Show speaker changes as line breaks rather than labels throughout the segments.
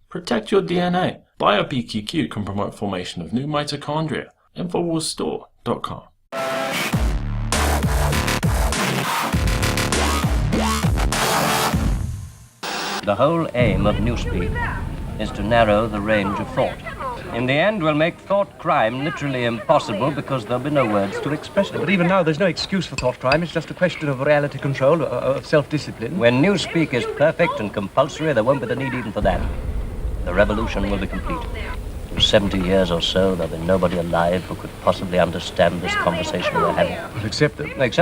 Protect your DNA. BioPQQ can promote formation of new mitochondria. Infowarsstore.com.
The whole aim of Newspeak is to narrow the range of thought. In the end, we'll make thought crime literally impossible because there'll be no words to express it.
But even now, there's no excuse for thought crime. It's just a question of reality control, of self-discipline.
When Newspeak is perfect and compulsory, there won't be the need even for that. The revolution will be complete. In 70 years or so, there'll be nobody alive who could possibly understand this conversation we're having.
Well, except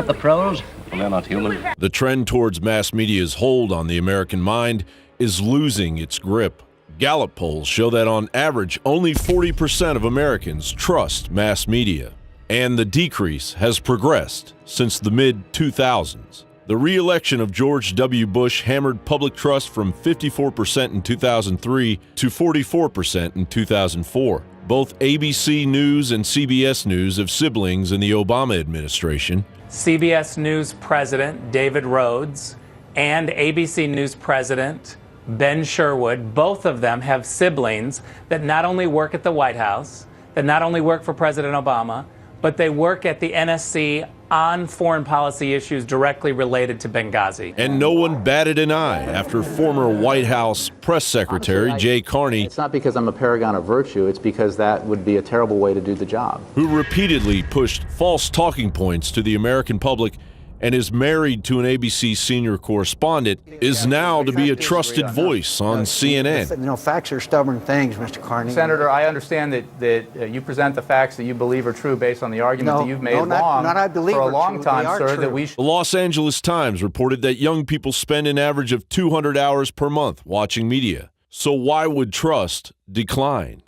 the trolls, and they're not human.
The trend towards mass media's hold on the American mind is losing its grip. Gallup polls show that on average, only 40% of Americans trust mass media. And the decrease has progressed since the mid-2000s. The re-election of George W. Bush hammered public trust from 54% in 2003 to 44% in 2004. Both ABC News and CBS News have siblings in the Obama administration.
CBS News President David Rhodes and ABC News President Ben Sherwood, both of them have siblings that not only work at the White House, that not only work for President Obama, but they work at the NSC on foreign policy issues directly related to Benghazi.
And no one batted an eye after former White House press secretary Jay Carney,
it's not because I'm a paragon of virtue, it's because that would be a terrible way to do the job,
who repeatedly pushed false talking points to the American public and is married to an ABC senior correspondent, is now to be a trusted voice on CNN.
You know, facts are stubborn things, Mr. Carney.
Senator, I understand that you present the facts that you believe are true based on the argument that you've made for a long time, sir, that we should...
The Los Angeles Times reported that young people spend an average of 200 hours per month watching media. So why would trust decline?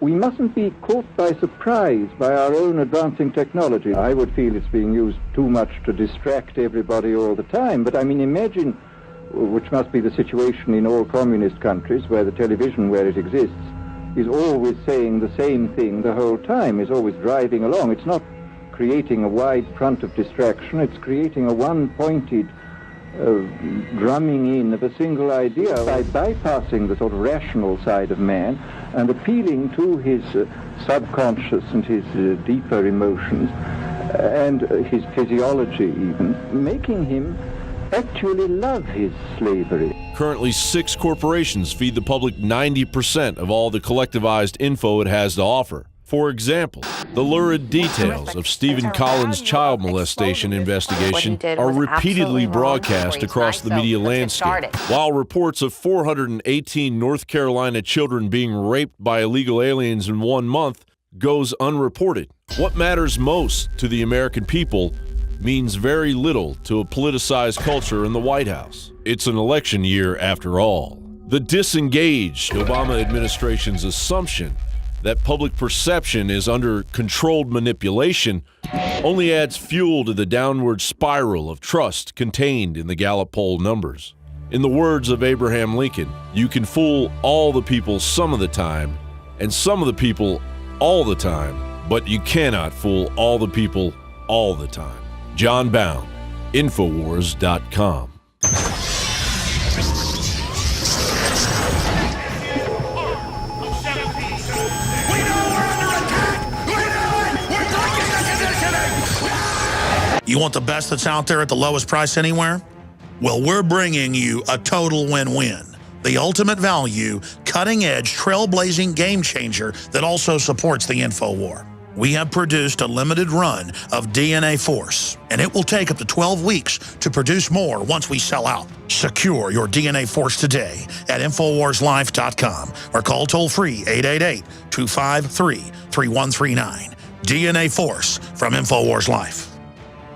We mustn't be caught by surprise by our own advancing technology. I would feel it's being used too much to distract everybody all the time. But I mean, imagine, which must be the situation in all communist countries, where the television, where it exists, is always saying the same thing the whole time, is always driving along. It's not creating a wide front of distraction, it's creating a one-pointed drumming in of a single idea by bypassing the sort of rational side of man and appealing to his subconscious and his deeper emotions and his physiology even, making him actually love his slavery.
Currently, 6 corporations feed the public 90% of all the collectivized info it has to offer. For example, the lurid details of Stephen Collins' child molestation investigation are repeatedly broadcast across the media landscape, while reports of 418 North Carolina children being raped by illegal aliens in 1 month goes unreported. What matters most to the American people means very little to a politicized culture in the White House. It's an election year after all. The disengaged Obama administration's assumption that public perception is under controlled manipulation only adds fuel to the downward spiral of trust contained in the Gallup poll numbers. In the words of Abraham Lincoln, you can fool all the people some of the time, and some of the people all the time, but you cannot fool all the people all the time. John Bound, Infowars.com.
You want the best that's out there at the lowest price anywhere? Well, we're bringing you a total win-win. The ultimate value, cutting-edge, trailblazing game changer that also supports the InfoWar. We have produced a limited run of DNA Force, and it will take up to 12 weeks to produce more once we sell out. Secure your DNA Force today at InfoWarsLife.com or call toll-free 888-253-3139. DNA Force from InfoWars Life.